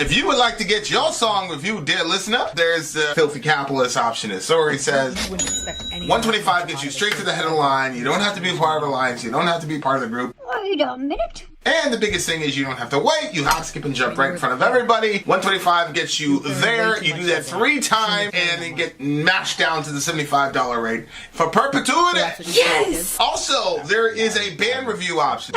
If you would like to get your song reviewed, dear listener, there's the filthy capitalist option. As Sori says, 125 gets you straight to the head of the line. You don't have to be part of the alliance. You don't have to be part of the group. Wait a minute. And the biggest thing is you don't have to wait. You hop, skip, and jump right in front of everybody. 125 gets you there. You do that 3 times, and then get mashed down to the $75 rate for perpetuity. Yes! Also, there is a band review option.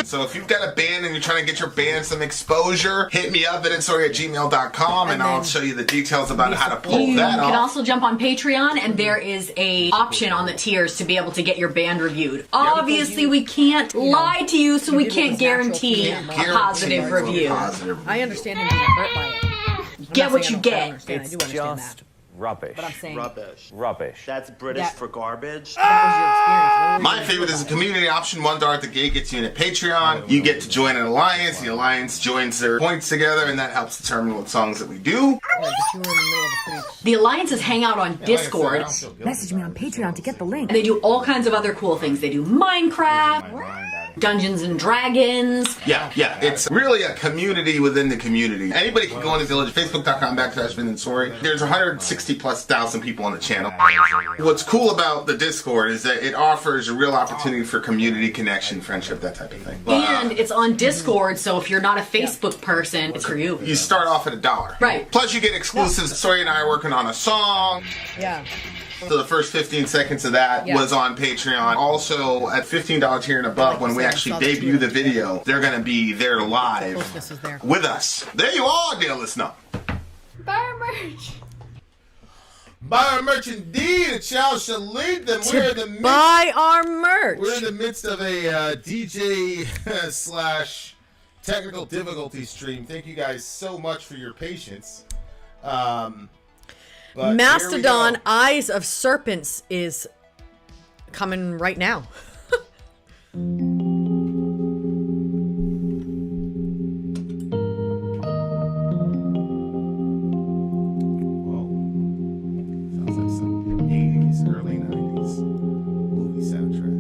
So if you've got a band and you're trying to get your band some exposure, hit me up at insori@gmail.com, and I'll show you the details about how to pull that You off. can also jump on Patreon, and there is a option on the tiers to be able to get your band reviewed. Obviously, we can't lie to you, so we can't guarantee a positive review. I understand him being hurt by it. Get what you get. I do understand that. Rubbish. But I'm saying Rubbish. That's British for garbage. that was My favorite is the community option. $1 at the gate gets you in a Patreon. You get to join an alliance. The alliance joins their points together, and that helps determine what songs that we do. The alliances hang out on Discord. Message me on Patreon to get the link. And they do all kinds of other cool things. They do Minecraft, Dungeons and Dragons. Yeah. It's really a community within the community. Anybody can go into Village, Facebook.com/Vin and Sori. There's 160,000+ people on the channel. What's cool about the Discord is that it offers a real opportunity for community connection, friendship, that type of thing. And it's on Discord, so if you're not a Facebook person, it's for you. You start off at $1. Right. Plus you get exclusives. Sori and I are working on a song. Yeah. So the first 15 seconds of that was on Patreon. Also, at $15 tier and above, when we actually debut the video, they're going to be there live with us. There you are, dear listener. Buy our merch. Buy our merch indeed. A child shall lead them. We're in the midst. Buy our merch. We're in the midst of a DJ slash technical difficulty stream. Thank you guys so much for your patience. But Mastodon Eyes of Serpents is coming right now. Sounds like some 80s, early 90s movie soundtrack.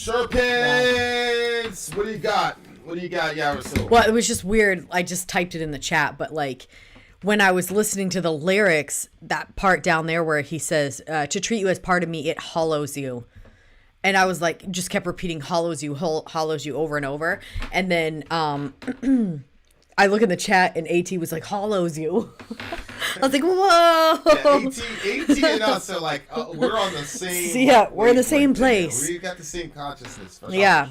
Serpents! What do you got? What do you got, Yarasul? Well, it was just weird. I just typed it in the chat, but like when I was listening to the lyrics, that part down there where he says, to treat you as part of me, it hollows you. And I was like, just kept repeating hollows you over and over. And then I look in the chat and AT was like, hollows you. I was like, whoa. Yeah, AT and us are like, we're on the same. Yeah, we're in the same place. We got the same consciousness. For Yeah.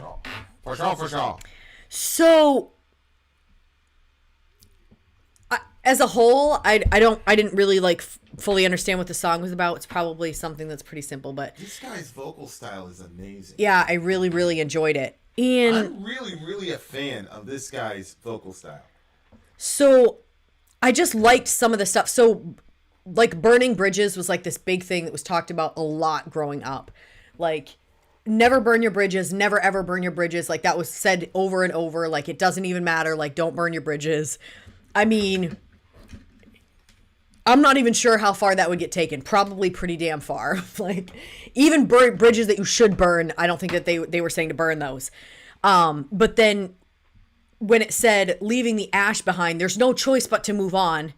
For sure. So, as a whole, I didn't really like fully understand what the song was about. It's probably something that's pretty simple, but this guy's vocal style is amazing. Yeah, I really, really enjoyed it. And I'm really, really a fan of this guy's vocal style. So, I just liked some of the stuff. So, like, burning bridges was like this big thing that was talked about a lot growing up. Like, never burn your bridges, never ever burn your bridges. Like, that was said over and over. Like, it doesn't even matter. Like, don't burn your bridges. I mean, I'm not even sure how far that would get taken. Probably pretty damn far. Like, even bridges that you should burn, I don't think that they were saying to burn those. But then when it said leaving the ash behind, there's no choice but to move on.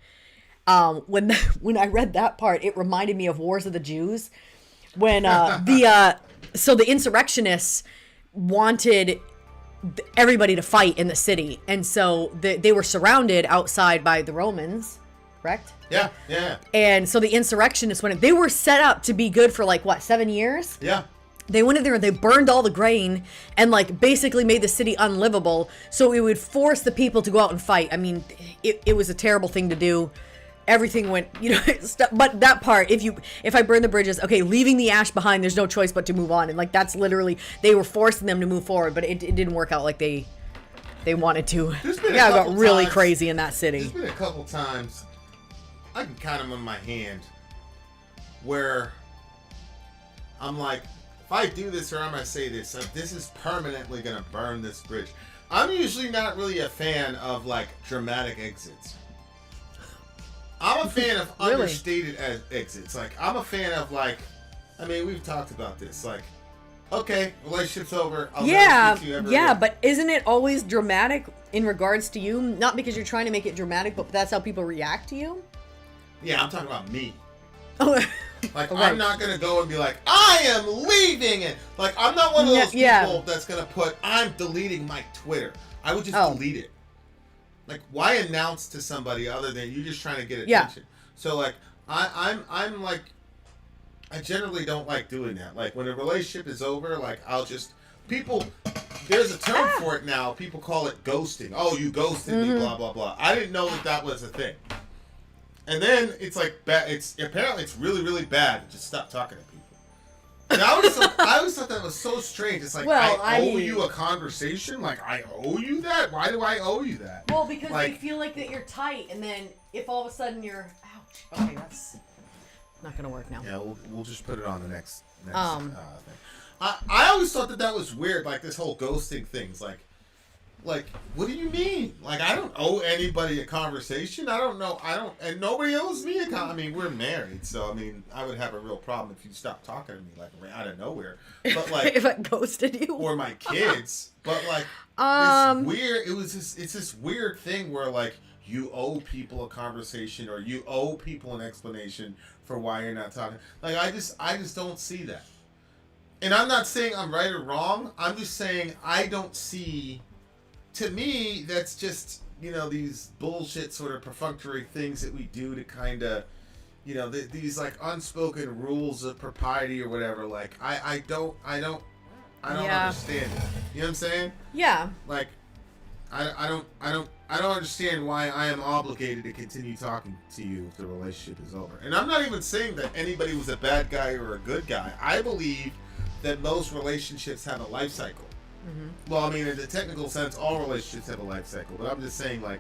When I read that part, it reminded me of Wars of the Jews. When so the insurrectionists wanted everybody to fight in the city. And so they were surrounded outside by the Romans, correct? Yeah. And so the insurrectionists they were set up to be good for like, what, 7 years? Yeah. They went in there and they burned all the grain and like basically made the city unlivable. So it would force the people to go out and fight. I mean, it was a terrible thing to do. Everything went, but that part, if I burn the bridges, okay, leaving the ash behind, there's no choice but to move on. And like, that's literally, they were forcing them to move forward, but it didn't work out like they wanted to. Yeah, it got really crazy in that city. There's been a couple times, I can count them on my hand, where I'm like, if I do this or I'm going to say this, this is permanently going to burn this bridge. I'm usually not really a fan of like dramatic exits. I'm a fan of Really? understated exits. Like, I'm a fan of like, I mean, we've talked about this. Like, okay, relationship's over. I'll never speak to you ever again. But isn't it always dramatic in regards to you? Not because you're trying to make it dramatic, but that's how people react to you? Yeah, I'm talking about me. Oh, Like, right. I'm not going to go and be like, I am leaving it. Like, I'm not one of those people that's going to put, I'm deleting my Twitter. I would just delete it. Like, why announce to somebody other than you just trying to get attention? So, like, I'm like, I generally don't like doing that. Like, when a relationship is over, like, I'll just, there's a term for it now. People call it ghosting. Oh, you ghosted me, blah, blah, blah. I didn't know that was a thing. And then it's like apparently it's really, really bad to just stop talking to people. And I always thought that was so strange. It's like, I owe you a conversation? Like, I owe you that? Why do I owe you that? Well, because like, they feel like that you're tight, and then if all of a sudden you're, ouch. Okay, that's not gonna work now. Yeah, we'll just put it on the next thing. I always thought that was weird, like this whole ghosting thing's like, what do you mean? Like, I don't owe anybody a conversation. And nobody owes me I mean, we're married, so I mean, I would have a real problem if you stopped talking to me like out of nowhere. But like, if I ghosted you, or my kids. But like, it's this weird thing where like you owe people a conversation or you owe people an explanation for why you're not talking. Like, I just don't see that. And I'm not saying I'm right or wrong. I'm just saying I don't see. To me, that's just, these bullshit sort of perfunctory things that we do to kind of, these like unspoken rules of propriety or whatever. Like, I don't understand it. You know what I'm saying? Yeah. Like, I don't understand why I am obligated to continue talking to you if the relationship is over. And I'm not even saying that anybody was a bad guy or a good guy. I believe that most relationships have a life cycle. Mm-hmm. Well, I mean, in the technical sense, all relationships have a life cycle. But I'm just saying, like,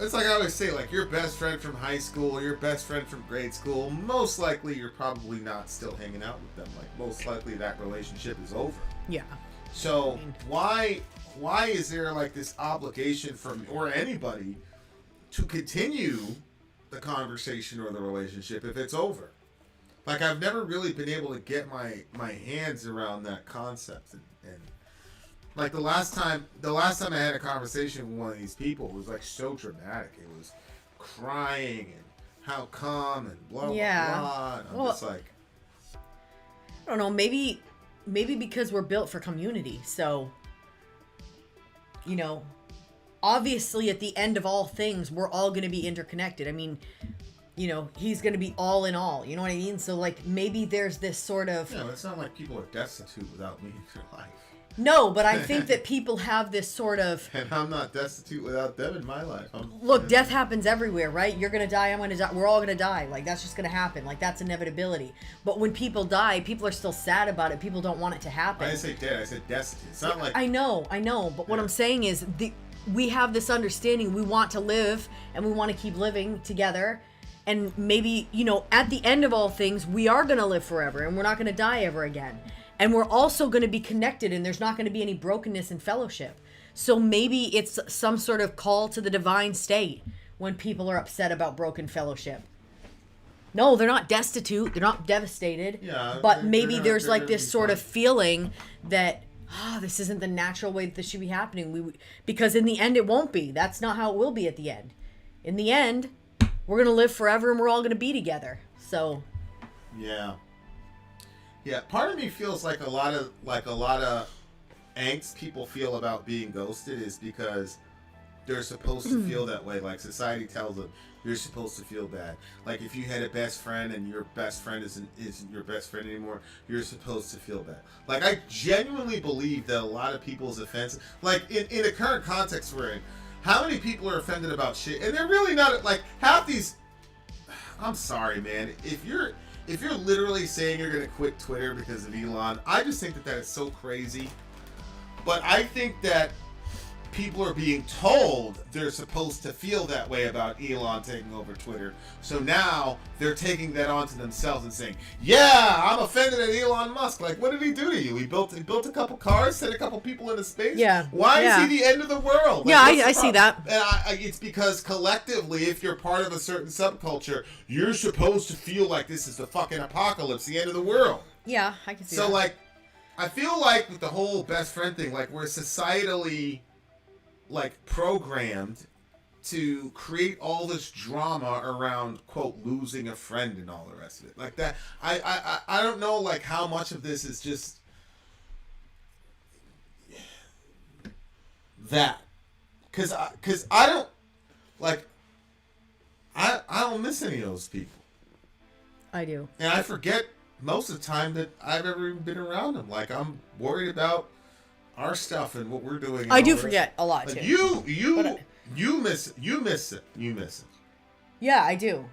it's like I always say, like, your best friend from high school or your best friend from grade school, most likely you're probably not still hanging out with them. Like, most likely that relationship is over. Yeah. So why is there like this obligation from or anybody to continue the conversation or the relationship if it's over? Like, I've never really been able to get my hands around that concept, and like the last time I had a conversation with one of these people, it was like so dramatic. It was crying and how come and blah blah blah. And I'm just like, I don't know, maybe because we're built for community. So, you know, obviously at the end of all things, we're all going to be interconnected. I mean, you know, he's going to be all in all. You know what I mean? So, like, maybe there's this sort of... Yeah, it's not like people are destitute without me in their life. No, but I think that people have this sort of... And I'm not destitute without them in my life. Look, death happens everywhere, right? You're going to die, I'm going to die. We're all going to die. Like, that's just going to happen. Like, that's inevitability. But when people die, people are still sad about it. People don't want it to happen. I didn't say dead. I said destitute. It's not like... I know. But what I'm saying is we have this understanding. We want to live, and we want to keep living together. And maybe, you know, at the end of all things, we are going to live forever, and we're not going to die ever again. And we're also going to be connected, and there's not going to be any brokenness in fellowship. So maybe it's some sort of call to the divine state when people are upset about broken fellowship. No, they're not destitute. They're not devastated. Yeah, but maybe there's like this sort of feeling that, this isn't the natural way that this should be happening. Because in the end, it won't be. That's not how it will be at the end. In the end, we're going to live forever, and we're all going to be together. So... Yeah, part of me feels like a lot of angst people feel about being ghosted is because they're supposed to feel that way. Like, society tells them you're supposed to feel bad. Like, if you had a best friend and your best friend isn't your best friend anymore, you're supposed to feel bad. Like, I genuinely believe that a lot of people's offense, like in the current context we're in, how many people are offended about shit? And they're really not, like, half these... I'm sorry, man. If you're literally saying you're going to quit Twitter because of Elon, I just think that is so crazy. But I think that people are being told they're supposed to feel that way about Elon taking over Twitter. So now they're taking that onto themselves and saying, yeah, I'm offended at Elon Musk. Like, what did he do to you? He built a couple cars, sent a couple people into space? Yeah. Why is he the end of the world? Like, yeah, I see that. And it's because collectively, if you're part of a certain subculture, you're supposed to feel like this is the fucking apocalypse, the end of the world. Yeah, I can see that. So, like, I feel like with the whole best friend thing, like, we're societally... like programmed to create all this drama around, quote, losing a friend and all the rest of it. Like that, I don't know, like, how much of this is just that, because I don't, like, I don't miss any of those people. I do, and I forget most of the time that I've ever even been around them. Like, I'm worried about our stuff and what we're doing. I do forget a lot, like, too. You miss it. Yeah, I do.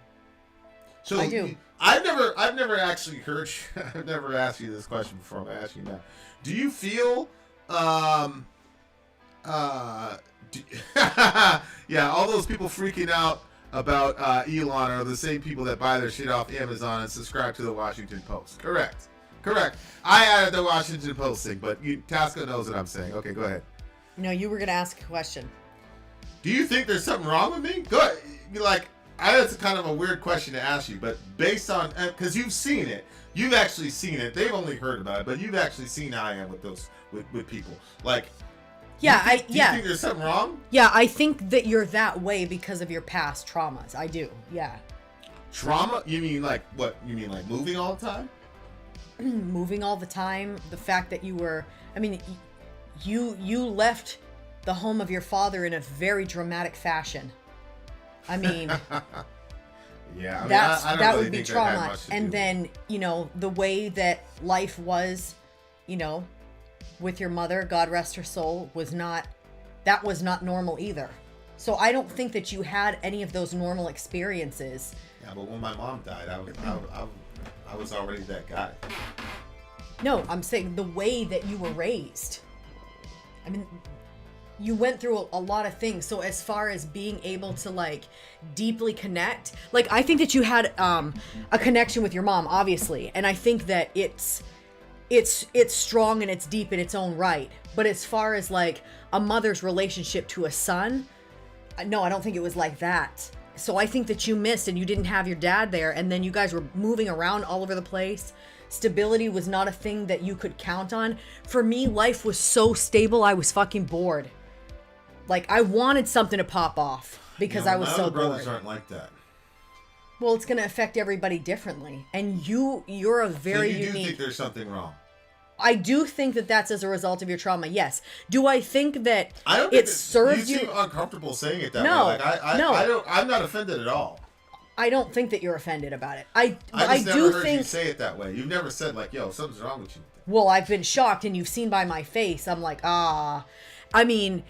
So I do. I've never actually heard. I've never asked you this question before. I'm asking you now. Do you feel yeah, all those people freaking out about Elon are the same people that buy their shit off Amazon and subscribe to the Washington Post. Correct. I added the Washington Post thing, but Tasco knows what I'm saying. Okay, go ahead. No, you were going to ask a question. Do you think there's something wrong with me? Go ahead. Like, I know it's kind of a weird question to ask you, but based on, because you've seen it. You've actually seen it. They've only heard about it, but you've actually seen how I am with those, with people. Like, yeah, do you think there's something wrong? Yeah, I think that you're that way because of your past traumas. I do, yeah. Trauma? You mean like, what? You mean like moving all the time? Moving all the time, the fact that you were, I mean, you left the home of your father in a very dramatic fashion. I mean, yeah, I mean, that really would be trauma. And then, you know, the way that life was, you know, with your mother, God rest her soul, was not normal either. So I don't think that you had any of those normal experiences. Yeah, but when my mom died, I was already that guy. No, I'm saying the way that you were raised. I mean, you went through a lot of things. So as far as being able to, like, deeply connect, like, I think that you had a connection with your mom, obviously. And I think that it's strong and it's deep in its own right. But as far as, like, a mother's relationship to a son, no, I don't think it was like that. So I think that you missed, and you didn't have your dad there, and then you guys were moving around all over the place. Stability was not a thing that you could count on. For me, life was so stable, I was fucking bored. Like, I wanted something to pop off because I was so bored. My brothers aren't like that. Well, it's going to affect everybody differently. And you're a very unique... So you do think there's something wrong? I do think that that's as a result of your trauma, yes. Do I think that I don't it think served you... You seem uncomfortable saying it that No, way. Like, no. I'm not offended at all. I don't think that you're offended about it. I just never do heard think... you say it that way. You've never said, like, yo, something's wrong with you. Well, I've been shocked, and you've seen by my face, I'm like, I mean...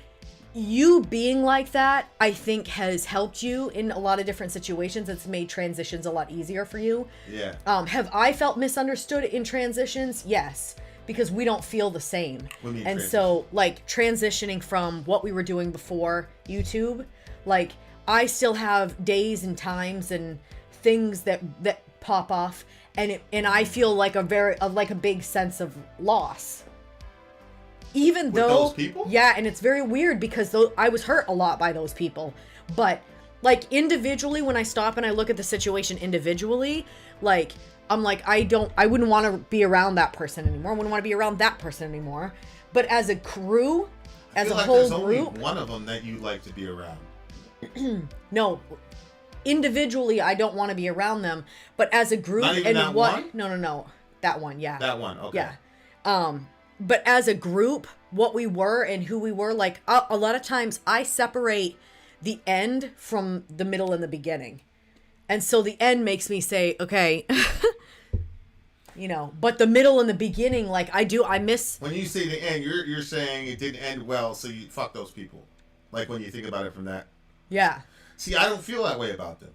You being like that, I think, has helped you in a lot of different situations. It's made transitions a lot easier for you. Yeah. Have I felt misunderstood in transitions? Yes, because we don't feel the same. And so, like, transitioning from what we were doing before YouTube, like, I still have days and times and things that pop off, and I feel like a big sense of loss. Even though, those people? Yeah, and it's very weird because I was hurt a lot by those people. But, like, individually, when I stop and I look at the situation individually, like, I'm like, I wouldn't want to be around that person anymore. I wouldn't want to be around that person anymore. But as a crew, as a whole there's group, only one of them that you like to be around. No, individually, I don't want to be around them. But as a group, Not even and that what? one? No, that one, yeah. That one, okay. Yeah. But as a group, what we were and who we were, like, a lot of times I separate the end from the middle and the beginning. And so the end makes me say, okay, you know, but the middle and the beginning, like, I miss... When you say the end, you're saying it didn't end well, so you fuck those people. Like, when you think about it from that. Yeah. See, I don't feel that way about them.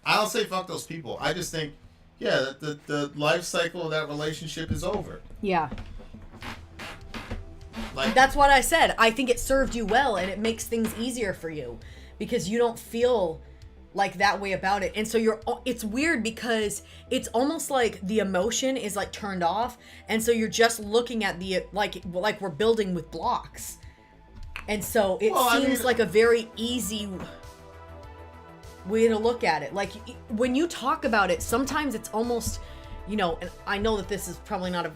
I don't say fuck those people. I just think, yeah, the life cycle of that relationship is over. Yeah. Like, That's what I said. I think it served you well, and it makes things easier for you because you don't feel like that way about it. And so it's weird because it's almost like the emotion is like turned off, and so you're just looking at the like we're building with blocks. And so it seems like a very easy way to look at it. Like, when you talk about it, sometimes it's almost, you know, and I know that this is probably not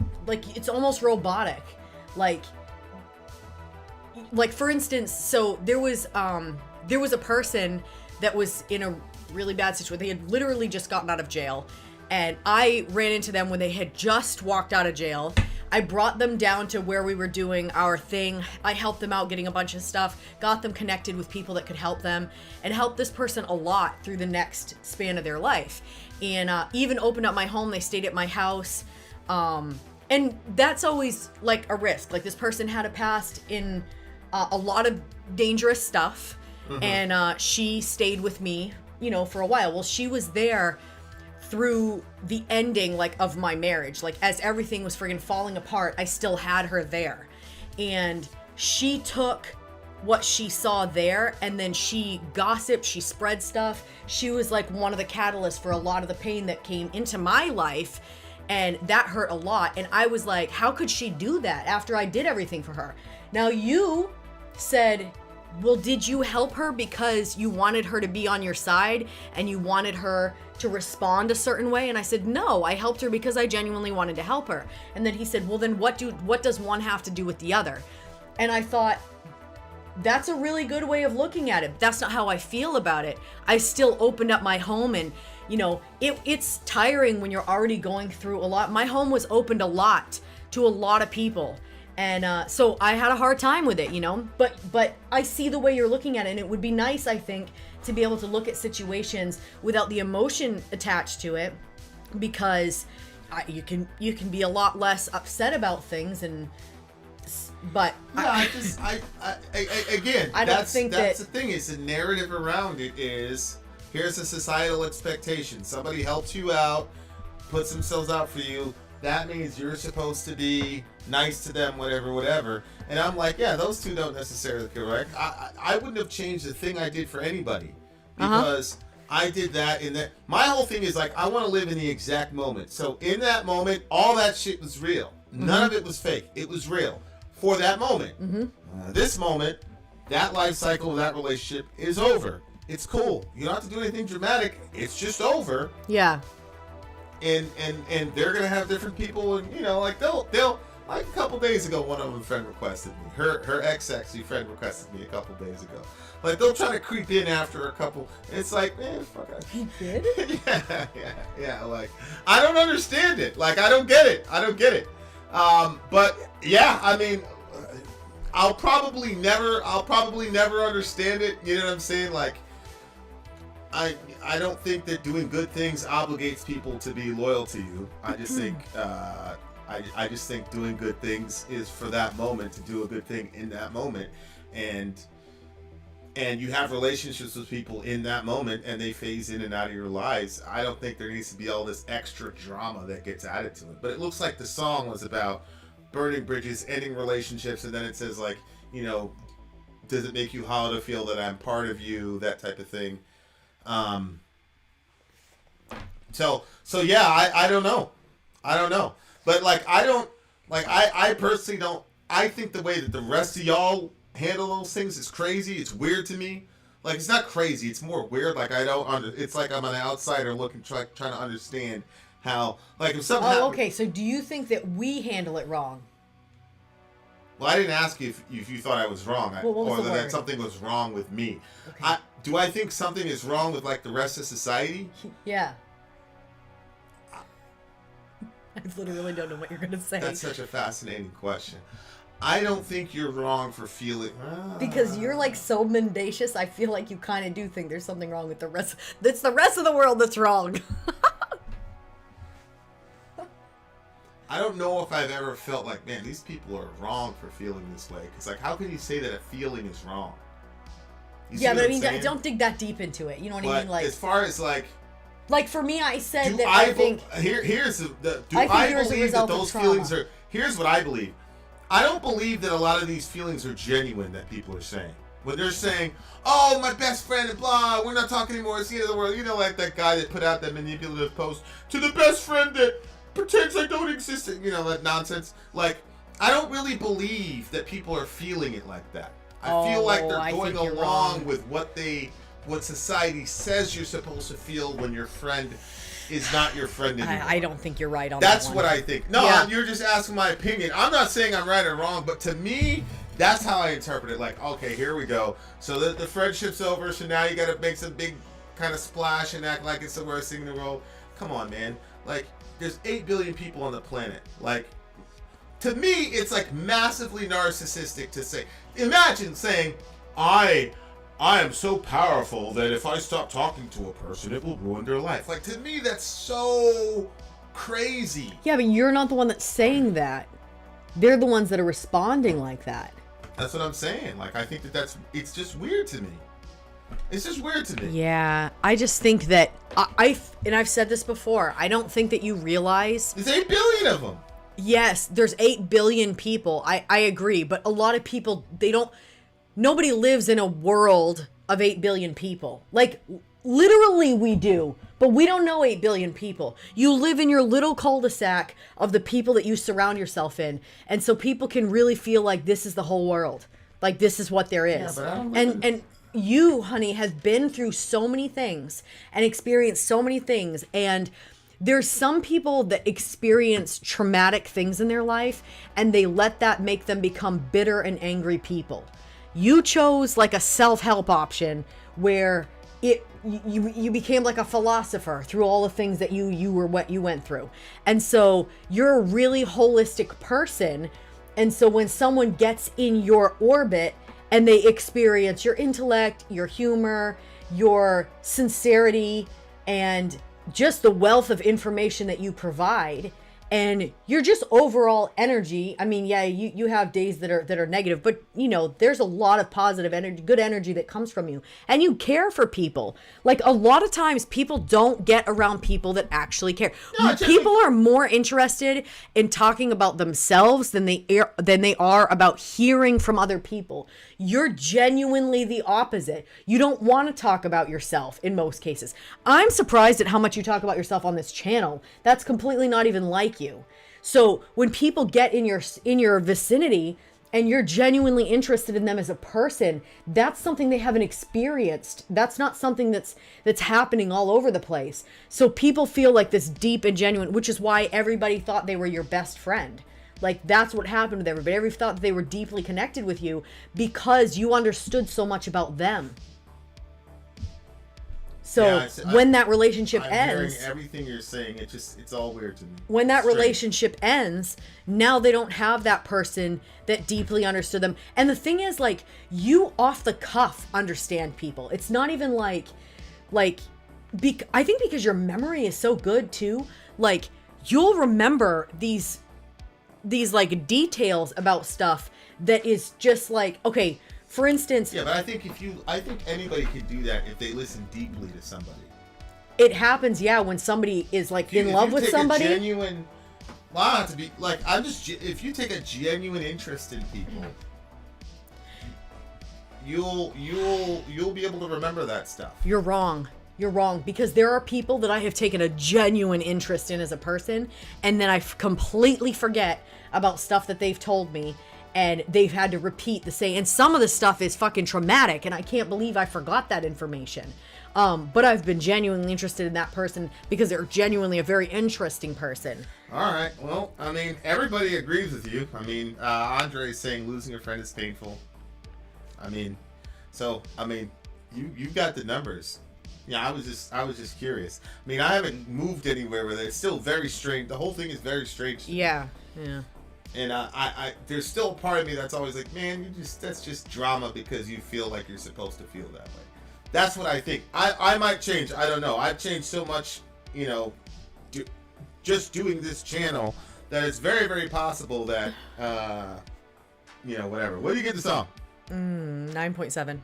it's almost robotic. Like for instance, so there was a person that was in a really bad situation. They had literally just gotten out of jail, and I ran into them when they had just walked out of jail. I brought them down to where we were doing our thing. I helped them out getting a bunch of stuff, got them connected with people that could help them, and helped this person a lot through the next span of their life. And even opened up my home. They stayed at my house. And that's always like a risk. Like, this person had a past in a lot of dangerous stuff. Mm-hmm. And she stayed with me, you know, for a while. Well, she was there through the ending, like, of my marriage. Like, as everything was friggin' falling apart, I still had her there. And she took what she saw there, and then she gossiped, she spread stuff. She was like one of the catalysts for a lot of the pain that came into my life, and that hurt a lot. And I was like, how could she do that after I did everything for her? Now, you said, well, did you help her because you wanted her to be on your side and you wanted her to respond a certain way? And I said, no, I helped her because I genuinely wanted to help her. And then he said, well, then what does one have to do with the other? And I thought, that's a really good way of looking at it. That's not how I feel about it. I still opened up my home, and, you know, it's tiring when you're already going through a lot. My home was opened a lot to a lot of people. And so I had a hard time with it, you know, but I see the way you're looking at it, and it would be nice, I think, to be able to look at situations without the emotion attached to it, because you can be a lot less upset about things. And but yeah, again, I don't think that's the thing. Is the narrative around it is, here's a societal expectation. Somebody helps you out, puts themselves out for you. That means you're supposed to be nice to them, whatever. And I'm like, yeah, those two don't necessarily correct. I wouldn't have changed the thing I did for anybody, because I did that in that. My whole thing is like, I want to live in the exact moment. So in that moment, all that shit was real. None of it was fake. It was real for that moment. This moment, that life cycle of that relationship is over. It's cool. You don't have to do anything dramatic. It's just over. Yeah. And they're gonna have different people, and like they'll like a couple days ago, one of them friend requested me. Her ex actually friend requested me a couple days ago. Like they'll try to creep in after a couple. It's like, man, fuck. He did? yeah. Like I don't understand it. Like I don't get it. But yeah, I mean, I'll probably never understand it. You know what I'm saying? Like I don't think that doing good things obligates people to be loyal to you. I just think I just think doing good things is for that moment, to do a good thing in that moment, and you have relationships with people in that moment, and they phase in and out of your lives. I don't think there needs to be all this extra drama that gets added to it. But it looks like the song was about burning bridges, ending relationships, and then it says like, does it make you hollow to feel that I'm part of you, that type of thing. So yeah, I don't know. But like, I personally don't, I think the way that the rest of y'all handle those things is crazy. It's weird to me. Like, it's not crazy. It's more weird. Like, it's like I'm an outsider looking, trying to understand how, like, if something happens. Okay. So do you think that we handle it wrong? Well, I didn't ask you if you thought I was wrong, or that something was wrong with me. Okay. Do I think something is wrong with, like, the rest of society? Yeah. I literally don't know what you're going to say. That's such a fascinating question. I don't think you're wrong for feeling... Because you're, like, so mendacious, I feel like you kind of do think there's something wrong with the rest. It's the rest of the world that's wrong. I don't know if I've ever felt like, man, these people are wrong for feeling this way. Because, like, how can you say that a feeling is wrong? Yeah, but I mean, don't dig that deep into it. You know what I mean? Like, as far as, like... Like, for me, I said that I think... Here's the... Do I believe that those feelings are... Here's what I believe. I don't believe that a lot of these feelings are genuine that people are saying. When they're saying, oh, my best friend and blah, we're not talking anymore, it's the end of the world. You know, like that guy that put out that manipulative post to the best friend that pretends I don't exist. You know, that nonsense. Like, I don't really believe that people are feeling it like that. I feel like they're going along with what society says you're supposed to feel when your friend is not your friend anymore. I don't think you're right on that. That's what I think. No, yeah. You're just asking my opinion. I'm not saying I'm right or wrong, but to me, that's how I interpret it. Like, okay, here we go. So the friendship's over, so now you got to make some big kind of splash and act like it's the worst thing in the world. Come on, man. Like, there's 8 billion people on the planet. Like, to me, it's like massively narcissistic to say. Imagine saying, I am so powerful that if I stop talking to a person, it will ruin their life. Like, to me, that's so crazy. Yeah, but you're not the one that's saying that. They're the ones that are responding like that. That's what I'm saying. Like, I think it's just weird to me. It's just weird to me. Yeah, I just think that, and I've said this before, I don't think that you realize... There's 8 billion of them. Yes, there's 8 billion people. I agree, but a lot of people, nobody lives in a world of 8 billion people. Like, literally we do, but we don't know 8 billion people. You live in your little cul-de-sac of the people that you surround yourself in. And so people can really feel like this is the whole world. Like, this is what there is. Yeah, and you, honey, have been through so many things and experienced so many things. And there's some people that experience traumatic things in their life and they let that make them become bitter and angry people. You chose like a self-help option where you became like a philosopher through all the things that you went through. And so you're a really holistic person. And so when someone gets in your orbit and they experience your intellect, your humor, your sincerity, and just the wealth of information that you provide, and you're just overall energy. I mean, yeah, you have days that are negative, but you know, there's a lot of positive energy, good energy that comes from you, and you care for people. Like, a lot of times people don't get around people that actually care. No, people are more interested in talking about themselves than they are about hearing from other people. You're genuinely the opposite. You don't want to talk about yourself in most cases. I'm surprised at how much you talk about yourself on this channel. That's completely not even like you. So when people get in your vicinity and you're genuinely interested in them as a person, that's something they haven't experienced. That's not something that's happening all over the place. So people feel like this deep and genuine, which is why everybody thought they were your best friend. Like, that's what happened with everybody. Everybody thought they were deeply connected with you because you understood so much about them. So when that relationship ends, hearing everything you're saying, it's all weird to me. When that relationship ends, now they don't have that person that deeply understood them. And the thing is, like, you off the cuff understand people. It's not even I think because your memory is so good too, like, you'll remember these like details about stuff that is just like, okay, for instance. Yeah, but I think anybody could do that if they listen deeply to somebody. It happens, yeah, when somebody is like in love with somebody. A genuine, well, I don't have to be like, if you take a genuine interest in people, you'll be able to remember that stuff. You're wrong. You're wrong, because there are people that I have taken a genuine interest in as a person, and then I completely forget about stuff that they've told me, and they've had to repeat the same. And some of the stuff is fucking traumatic, and I can't believe I forgot that information. But I've been genuinely interested in that person because they're genuinely a very interesting person. All right. Well, I mean, everybody agrees with you. I mean, Andre is saying losing a friend is painful. I mean, you got the numbers. Yeah, I was just curious. I mean, I haven't moved anywhere with it. It's still very strange. The whole thing is very strange. Yeah. And I there's still a part of me that's always like, man, that's just drama because you feel like you're supposed to feel that way. That's what I think. I might change. I don't know. I've changed so much, just doing this channel, that it's very, very possible that, whatever. What do you get the song? 9.7.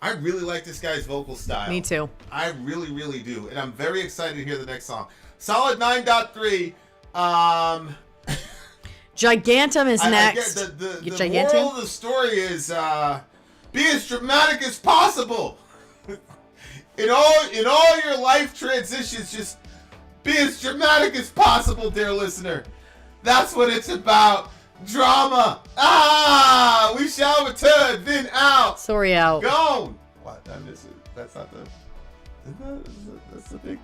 I really like this guy's vocal style. Me too. I really, really do. And I'm very excited to hear the next song. Solid 9.3. Gigantum is next. The moral of the story is be as dramatic as possible. in all your life transitions, just be as dramatic as possible, dear listener. That's what it's about. Drama. We shall return. Vin out. Sori out. Gone. What? I miss it. That's not the. That's the big.